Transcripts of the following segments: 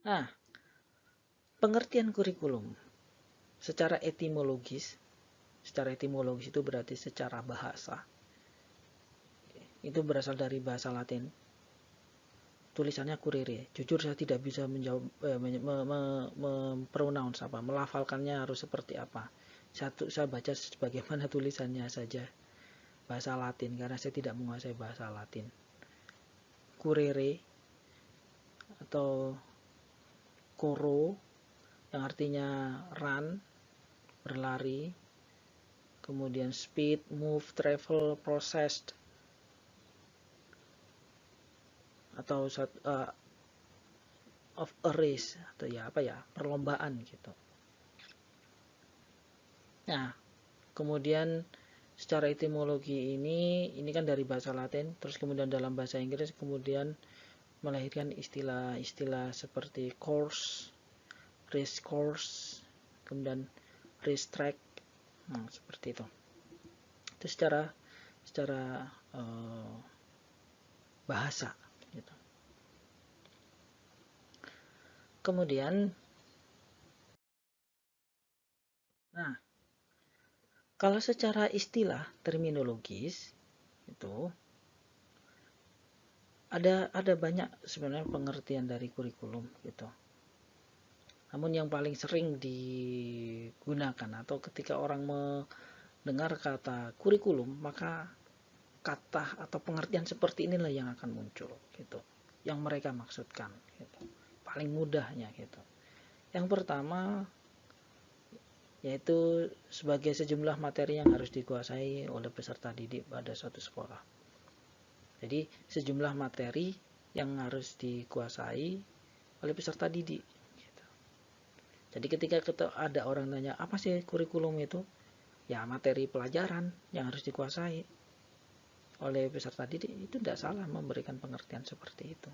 Nah, pengertian kurikulum secara etimologis itu berarti secara bahasa. Itu berasal dari bahasa Latin. Tulisannya curere. Jujur saya tidak bisa menjawab mempronounce apa, melafalkannya harus seperti apa. Saya baca sebagaimana tulisannya saja. Bahasa Latin karena saya tidak menguasai bahasa Latin. Curere atau coro yang artinya run, berlari, kemudian speed, move, travel, processed, atau of a race, atau perlombaan gitu. Nah, kemudian secara etimologi ini kan dari bahasa Latin, terus kemudian dalam bahasa Inggris kemudian melahirkan istilah-istilah seperti course, race course, kemudian race track, seperti itu. Itu secara bahasa gitu. Kemudian kalau secara istilah terminologis itu ada banyak sebenarnya pengertian dari kurikulum gitu. Namun yang paling sering digunakan atau ketika orang mendengar kata kurikulum, maka kata atau pengertian seperti inilah yang akan muncul gitu. Yang mereka maksudkan gitu. Paling mudahnya gitu. Yang pertama yaitu sebagai sejumlah materi yang harus dikuasai oleh peserta didik pada suatu sekolah. Jadi sejumlah materi yang harus dikuasai oleh peserta didik. Gitu. Jadi ketika ada orang nanya apa sih kurikulum itu, ya materi pelajaran yang harus dikuasai oleh peserta didik, itu tidak salah memberikan pengertian seperti itu.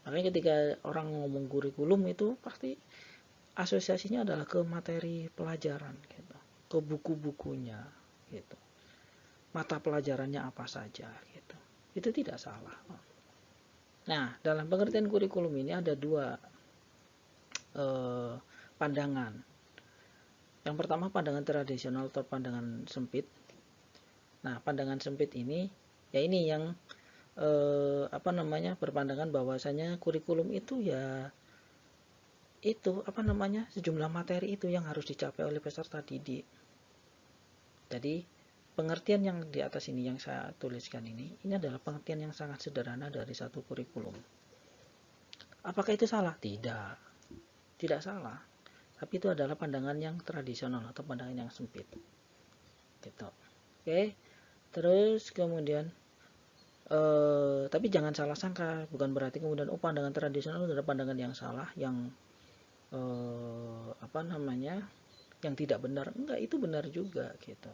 Makanya ketika orang ngomong kurikulum itu pasti asosiasinya adalah ke materi pelajaran gitu, ke buku-bukunya gitu, mata pelajarannya apa saja gitu. Itu tidak salah. Nah, dalam pengertian kurikulum ini ada dua pandangan. Yang pertama pandangan tradisional atau pandangan sempit. Nah, pandangan sempit ini ya ini yang berpandangan bahwasanya kurikulum itu ya itu sejumlah materi itu yang harus dicapai oleh peserta didik. Jadi pengertian yang di atas ini yang saya tuliskan ini adalah pengertian yang sangat sederhana dari satu kurikulum. Apakah itu salah? Tidak salah. Tapi itu adalah pandangan yang tradisional atau pandangan yang sempit. Gitu. Oke. Terus kemudian tapi jangan salah sangka, bukan berarti kemudian pandangan tradisional adalah pandangan yang salah, yang yang tidak benar. Enggak, itu benar juga gitu.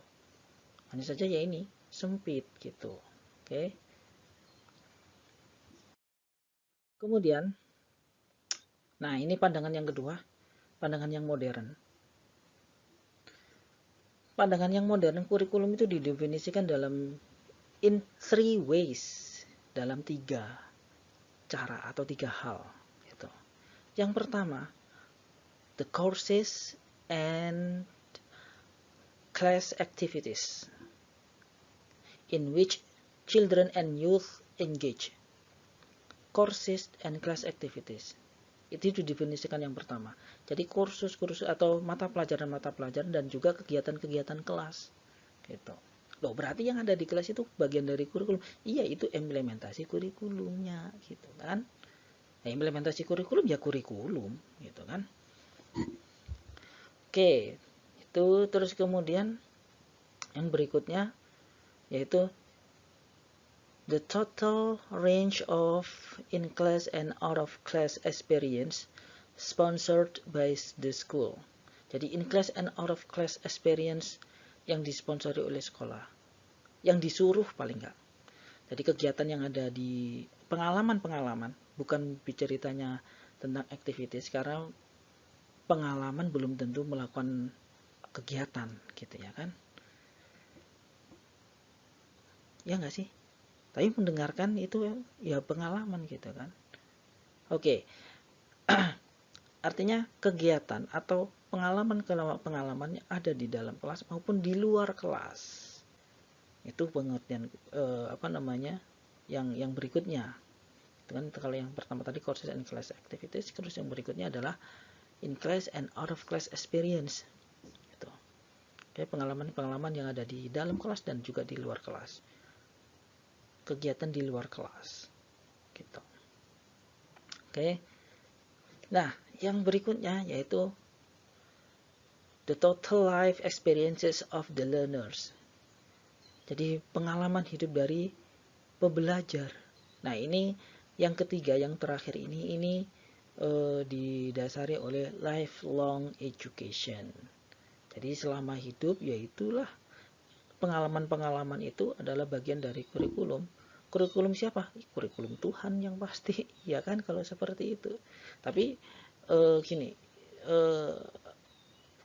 Hanya saja ya ini sempit gitu. Oke. Kemudian nah, ini pandangan yang kedua, pandangan yang modern. Pandangan yang modern, kurikulum itu didefinisikan in 3 ways, dalam 3 cara atau 3 hal gitu. Yang pertama, the courses and class activities in which children and youth engage. Courses and class activities. Itu didefinisikan yang pertama. Jadi kursus-kursus atau mata pelajaran dan juga kegiatan-kegiatan kelas. Gitu. Loh, berarti yang ada di kelas itu bagian dari kurikulum. Iya, itu implementasi kurikulumnya gitu kan. Nah, implementasi kurikulum ya kurikulum gitu kan. Oke, itu terus kemudian yang berikutnya yaitu the total range of in-class and out-of-class experience sponsored by the school. Jadi in-class and out-of-class experience yang disponsori oleh sekolah. Yang disuruh paling enggak. Jadi kegiatan yang ada di pengalaman-pengalaman, bukan ceritanya tentang activities, karena pengalaman belum tentu melakukan kegiatan gitu ya kan. Ya enggak sih? Tapi mendengarkan itu ya pengalaman gitu kan. Oke. artinya kegiatan atau pengalaman yang ada di dalam kelas maupun di luar kelas. Itu pengertian yang berikutnya. Itu kan kalau yang pertama tadi courses and class activities, terus yang berikutnya adalah in class and out of class experience. Gitu. Oke, pengalaman-pengalaman yang ada di dalam kelas dan juga di luar kelas. Kegiatan di luar kelas. Gitu. Oke. Nah, yang berikutnya yaitu the total life experiences of the learners. Jadi pengalaman hidup dari pembelajar. Nah, ini yang ketiga, yang terakhir ini didasari oleh lifelong education. Jadi selama hidup, yaitulah pengalaman-pengalaman itu adalah bagian dari kurikulum. Kurikulum siapa? Kurikulum Tuhan yang pasti, ya kan, kalau seperti itu. Tapi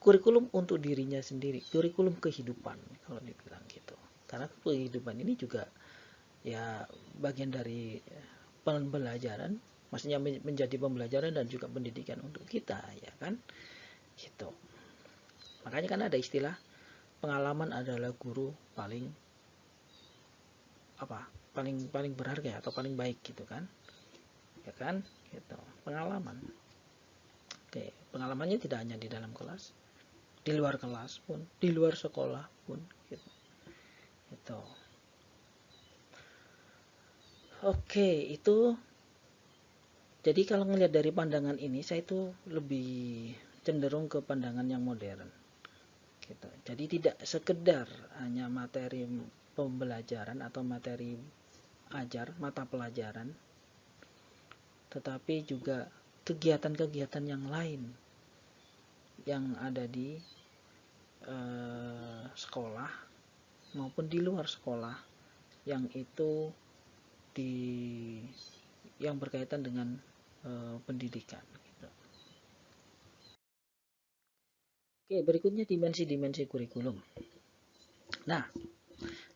kurikulum untuk dirinya sendiri, kurikulum kehidupan kalau dibilang gitu. Karena kehidupan ini juga ya bagian dari pembelajaran, maksudnya menjadi pembelajaran dan juga pendidikan untuk kita, ya kan, gitu. Makanya kan ada istilah pengalaman adalah guru paling berharga atau paling baik gitu kan, ya kan, gitu. Pengalaman, oke, pengalamannya tidak hanya di dalam kelas, di luar kelas pun, di luar sekolah pun, gitu. Oke, itu jadi kalau ngelihat dari pandangan ini, saya itu lebih cenderung ke pandangan yang modern. Gitu. Jadi tidak sekedar hanya materi pembelajaran atau materi mata pelajaran, tetapi juga kegiatan-kegiatan yang lain yang ada di sekolah maupun di luar sekolah yang itu yang berkaitan dengan pendidikan. Gitu. Oke, berikutnya dimensi-dimensi kurikulum. Nah,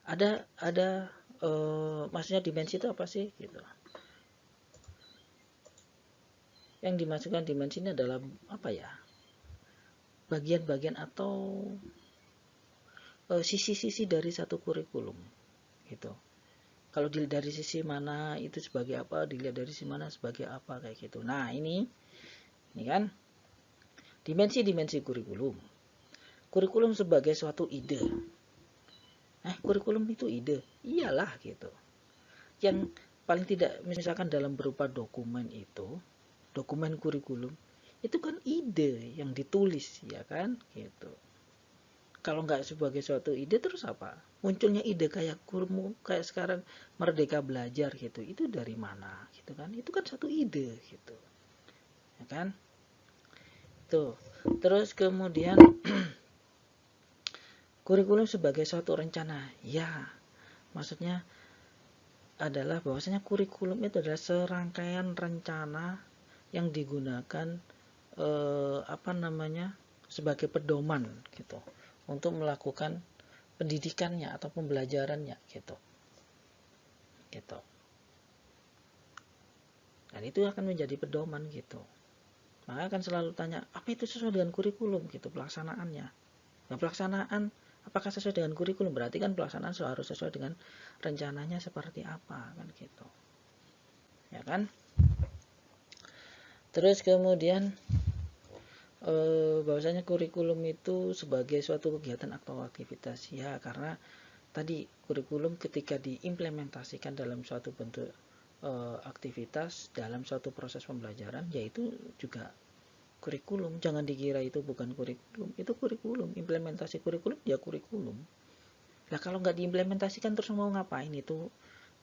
ada maksudnya dimensi itu apa sih? Gitu. Yang dimasukkan dimensi ini adalah apa ya? Bagian-bagian atau sisi-sisi dari satu kurikulum, gitu. Kalau dilihat dari sisi mana itu sebagai apa, dilihat dari sisi mana sebagai apa, kayak gitu. Nah, ini kan dimensi-dimensi kurikulum. Kurikulum sebagai suatu ide. Kurikulum itu ide, iyalah gitu. Yang paling tidak misalkan dalam berupa dokumen itu, dokumen kurikulum itu kan ide yang ditulis, ya kan, gitu. Kalau nggak sebagai suatu ide, terus apa? Munculnya ide kayak sekarang Merdeka Belajar gitu, itu dari mana gitu kan? Itu kan satu ide gitu, ya kan? Tuh. Terus kemudian kurikulum sebagai suatu rencana, ya, maksudnya adalah bahwasanya kurikulum itu adalah serangkaian rencana yang digunakan sebagai pedoman gitu untuk melakukan pendidikannya atau pembelajarannya gitu. Dan itu akan menjadi pedoman gitu. Maka akan selalu tanya, apa itu sesuai dengan kurikulum gitu pelaksanaannya. Nah, pelaksanaan apakah sesuai dengan kurikulum? Berarti kan pelaksanaan harus sesuai dengan rencananya seperti apa kan gitu. Ya kan? Terus kemudian bahwasanya kurikulum itu sebagai suatu kegiatan atau aktivitas, ya, karena tadi kurikulum ketika diimplementasikan dalam suatu bentuk aktivitas dalam suatu proses pembelajaran, yaitu juga kurikulum. Jangan dikira itu bukan kurikulum, itu kurikulum. Implementasi kurikulum ya kurikulum. Nah, kalau nggak diimplementasikan terus mau ngapain? Itu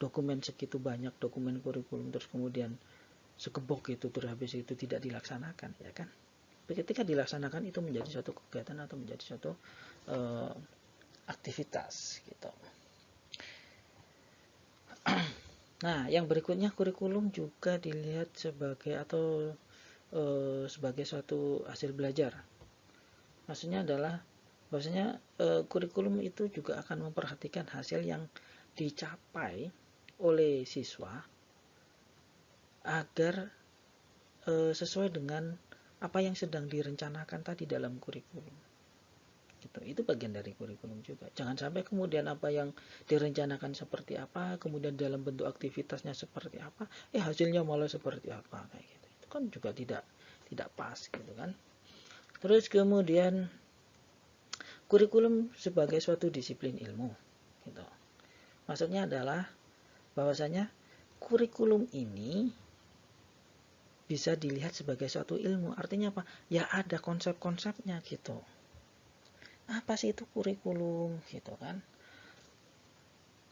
dokumen segitu banyak, dokumen kurikulum, terus kemudian sekebok itu terus habis itu tidak dilaksanakan, ya kan? Ketika dilaksanakan itu menjadi suatu kegiatan atau menjadi suatu aktivitas gitu. Nah, yang berikutnya kurikulum juga dilihat sebagai sebagai suatu hasil belajar. Maksudnya adalah bahwasanya kurikulum itu juga akan memperhatikan hasil yang dicapai oleh siswa agar sesuai dengan apa yang sedang direncanakan tadi dalam kurikulum. Gitu. Itu bagian dari kurikulum juga. Jangan sampai kemudian apa yang direncanakan seperti apa, kemudian dalam bentuk aktivitasnya seperti apa, hasilnya malah seperti apa kayak gitu. Itu kan juga tidak pas gitu kan. Terus kemudian kurikulum sebagai suatu disiplin ilmu gitu. Maksudnya adalah bahwasanya kurikulum ini bisa dilihat sebagai suatu ilmu. Artinya apa? Ya ada konsep-konsepnya gitu. Apa sih itu kurikulum gitu kan?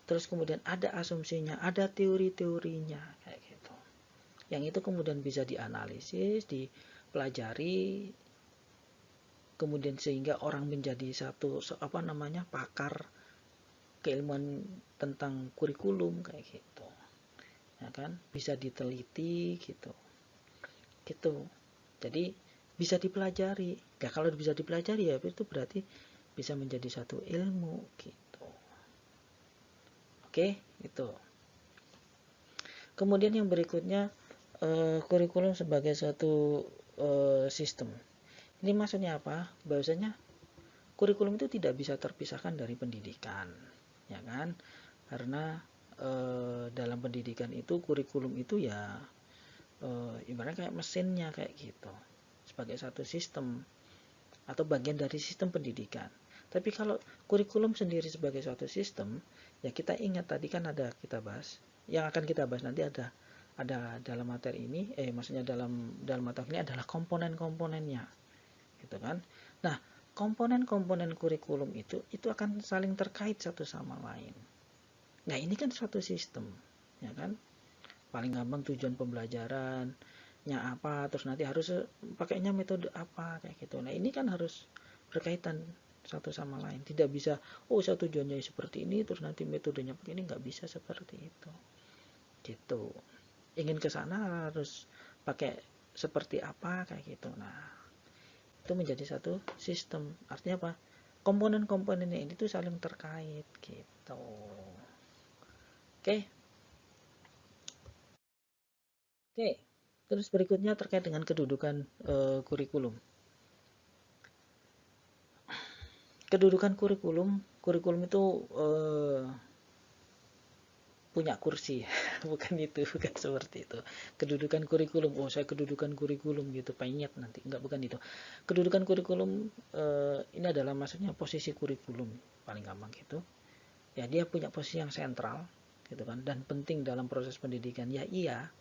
Terus kemudian ada asumsinya, ada teori-teorinya kayak gitu. Yang itu kemudian bisa dianalisis, dipelajari, kemudian sehingga orang menjadi satu pakar keilmuan tentang kurikulum kayak gitu. Ya kan? Bisa diteliti gitu. Gitu. Jadi bisa dipelajari. Ya kalau bisa dipelajari ya itu berarti bisa menjadi satu ilmu gitu. Oke, itu. Kemudian yang berikutnya kurikulum sebagai suatu sistem. Ini maksudnya apa? Bahwasanya kurikulum itu tidak bisa terpisahkan dari pendidikan, ya kan? Karena dalam pendidikan itu kurikulum itu ya ibaratnya kayak mesinnya kayak gitu, sebagai satu sistem atau bagian dari sistem pendidikan. Tapi kalau kurikulum sendiri sebagai suatu sistem, ya kita ingat tadi kan ada kita bahas, yang akan kita bahas nanti ada dalam materi ini, maksudnya dalam materi ini adalah komponen-komponennya, gitu kan. Nah, komponen-komponen kurikulum itu akan saling terkait satu sama lain. Nah, ini kan suatu sistem, ya kan. Paling gampang tujuan pembelajarannya apa, terus nanti harus pakainya metode apa kayak gitu. Nah, ini kan harus berkaitan satu sama lain. Tidak bisa saya tujuannya seperti ini terus nanti metodenya begini, nggak bisa seperti itu. Gitu. Ingin ke sana harus pakai seperti apa kayak gitu. Nah, itu menjadi satu sistem. Artinya apa? Komponen-komponennya ini tuh saling terkait gitu. Oke. Oke. Terus berikutnya terkait dengan kedudukan kurikulum. Kedudukan kurikulum itu punya kursi, bukan seperti itu. Kedudukan kurikulum, saya kedudukan kurikulum gitu, pengen nanti, enggak, bukan itu. Kedudukan kurikulum ini adalah maksudnya posisi kurikulum, paling gampang gitu. Ya dia punya posisi yang sentral, gitu kan, dan penting dalam proses pendidikan. Ya iya.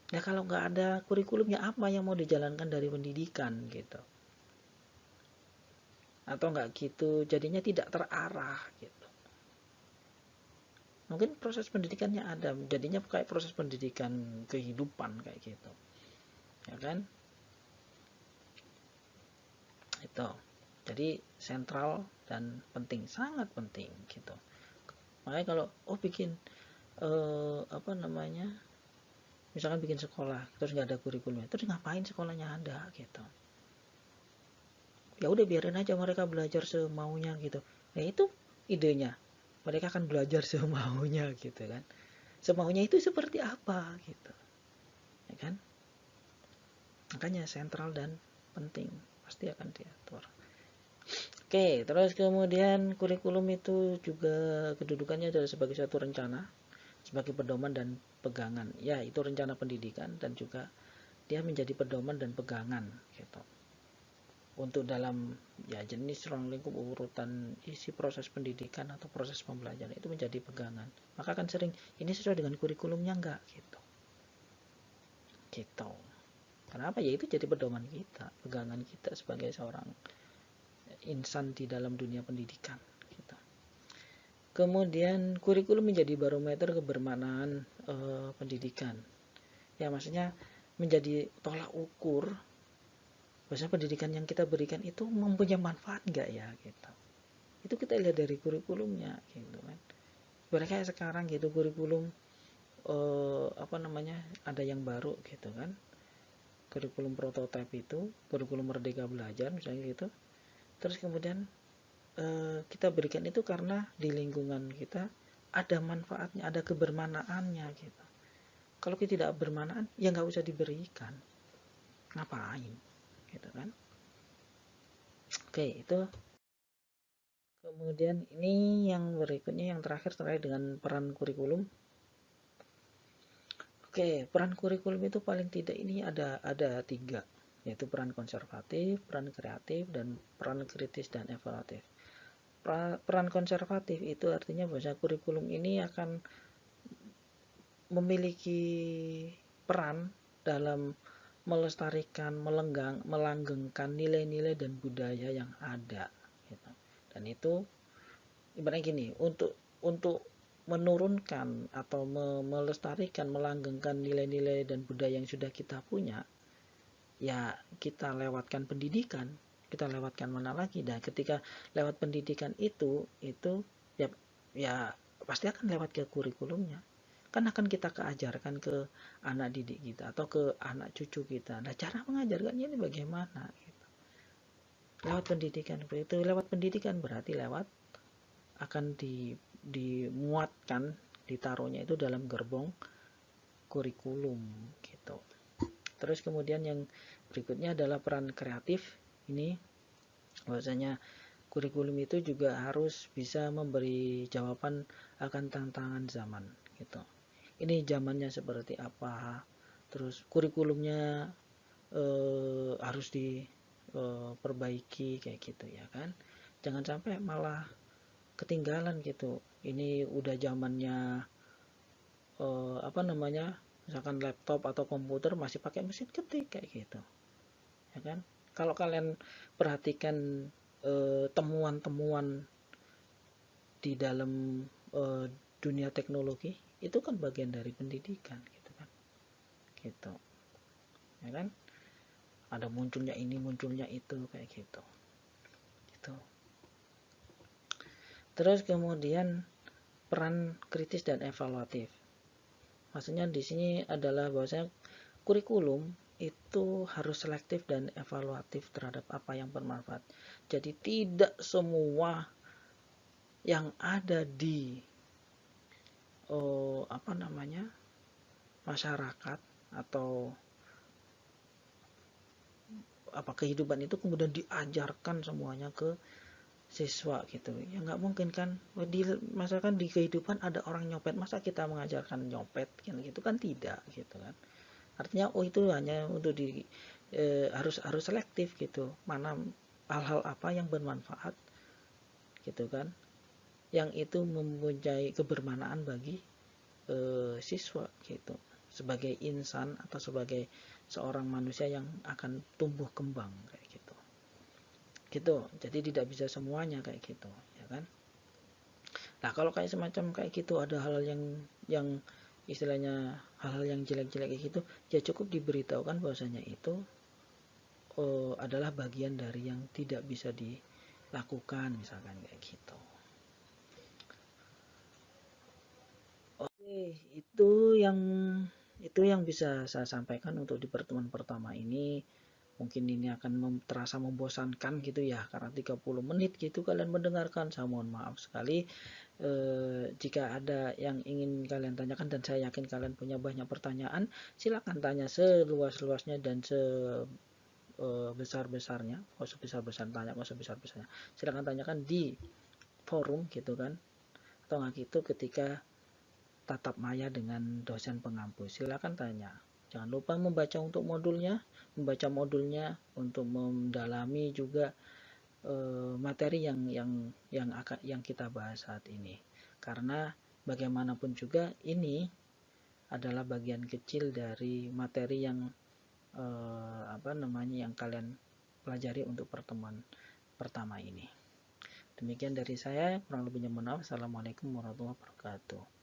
Nah kalau nggak ada kurikulumnya apa yang mau dijalankan dari pendidikan gitu? Atau nggak gitu, jadinya tidak terarah gitu. Mungkin proses pendidikannya ada, jadinya kayak proses pendidikan kehidupan kayak gitu, ya kan? Itu jadi sentral dan penting, sangat penting gitu. Makanya kalau bikin misalkan bikin sekolah terus nggak ada kurikulumnya, terus ngapain sekolahnya ada gitu? Ya udah biarin aja mereka belajar semaunya gitu. Nah itu idenya, mereka akan belajar semaunya gitu kan. Semaunya itu seperti apa gitu, ya kan? Makanya sentral dan penting pasti akan diatur. Oke, terus kemudian kurikulum itu juga kedudukannya adalah sebagai suatu rencana, sebagai pedoman dan pegangan. Ya, itu rencana pendidikan dan juga dia menjadi pedoman dan pegangan gitu. Untuk dalam jenis ruang lingkup urutan isi proses pendidikan atau proses pembelajaran itu menjadi pegangan. Maka kan sering ini sesuai dengan kurikulumnya enggak gitu. Gitu. Kenapa? Ya itu jadi pedoman kita, pegangan kita sebagai seorang insan di dalam dunia pendidikan gitu. Kemudian kurikulum menjadi barometer kebermanaan pendidikan. Ya maksudnya menjadi tolak ukur bahwa pendidikan yang kita berikan itu mempunyai manfaat enggak ya gitu. Itu kita lihat dari kurikulumnya gitu kan. Mereka sekarang gitu kurikulum ada yang baru gitu kan. Kurikulum prototipe itu, kurikulum Merdeka Belajar misalnya gitu. Terus kemudian kita berikan itu karena di lingkungan kita ada manfaatnya, ada kebermanaannya gitu. Kalau kita tidak bermanaan, ya nggak usah diberikan. ngapain, gitu kan. Oke, itu. Kemudian ini yang berikutnya, yang terakhir terkait dengan peran kurikulum. Oke, peran kurikulum itu paling tidak ini ada 3, yaitu peran konservatif, peran kreatif, dan peran kritis dan evaluatif. Peran konservatif itu artinya bahwa kurikulum ini akan memiliki peran dalam melestarikan, melanggengkan nilai-nilai dan budaya yang ada, gitu. Dan itu ibaratnya gini, untuk menurunkan atau melestarikan, melanggengkan nilai-nilai dan budaya yang sudah kita punya, ya kita lewatkan pendidikan, kita lewatkan mana lagi. Dan ketika lewat pendidikan itu ya, ya pasti akan lewat ke kurikulumnya, kan akan kita keajarkan ke anak didik kita atau ke anak cucu kita. Nah, cara mengajarkannya ini bagaimana, gitu. Lewat pendidikan. Itu lewat pendidikan berarti lewat akan dimuatkan, ditaruhnya itu dalam gerbong kurikulum, gitu. Terus kemudian yang berikutnya adalah peran kreatif. Ini bahwasanya kurikulum itu juga harus bisa memberi jawaban akan tantangan zaman, gitu. Ini zamannya seperti apa, terus kurikulumnya harus diperbaiki, kayak gitu ya kan. Jangan sampai malah ketinggalan, gitu. Ini udah zamannya apa namanya, misalkan laptop atau komputer masih pakai mesin ketik, kayak gitu ya kan. Kalau kalian perhatikan temuan-temuan di dalam dunia teknologi, itu kan bagian dari pendidikan, gitu kan, gitu ya kan. Ada munculnya ini, munculnya itu, kayak gitu, gitu. Terus kemudian peran kritis dan evaluatif. Maksudnya di sini adalah bahwasanya kurikulum itu harus selektif dan evaluatif terhadap apa yang bermanfaat. Jadi tidak semua yang ada di apa namanya, masyarakat atau apa kehidupan itu kemudian diajarkan semuanya ke siswa, gitu ya. Nggak mungkin kan, di masakan di kehidupan ada orang nyopet, masa kita mengajarkan nyopet kan, gitu kan, tidak, gitu kan. Artinya itu hanya untuk harus selektif, gitu, mana hal-hal apa yang bermanfaat, gitu kan, yang itu mempunyai kebermanaan bagi siswa, gitu, sebagai insan atau sebagai seorang manusia yang akan tumbuh kembang, kayak gitu, gitu. Jadi tidak bisa semuanya kayak gitu ya kan. Nah, kalau kayak semacam kayak gitu ada hal yang istilahnya hal-hal yang jelek-jelek kayak gitu, ya cukup diberitahukan bahwasanya itu adalah bagian dari yang tidak bisa dilakukan, misalkan kayak gitu. Oke, itu yang bisa saya sampaikan untuk di pertemuan pertama ini. Mungkin ini akan terasa membosankan, gitu ya, karena 30 menit gitu kalian mendengarkan. Saya mohon maaf sekali. Jika ada yang ingin kalian tanyakan, dan saya yakin kalian punya banyak pertanyaan, silakan tanya seluas-luasnya dan sebesar-besarnya. Kok sebesar-besar tanya, kok sebesar-besarnya. Silakan tanyakan di forum, gitu kan. Atau nggak gitu ketika tatap maya dengan dosen pengampu, silakan tanya. Jangan lupa membaca modulnya untuk mendalami juga materi yang kita bahas saat ini. Karena bagaimanapun juga ini adalah bagian kecil dari materi yang apa namanya, yang kalian pelajari untuk pertemuan pertama ini. Demikian dari saya, kurang lebihnya mohon maaf. Assalamualaikum warahmatullahi wabarakatuh.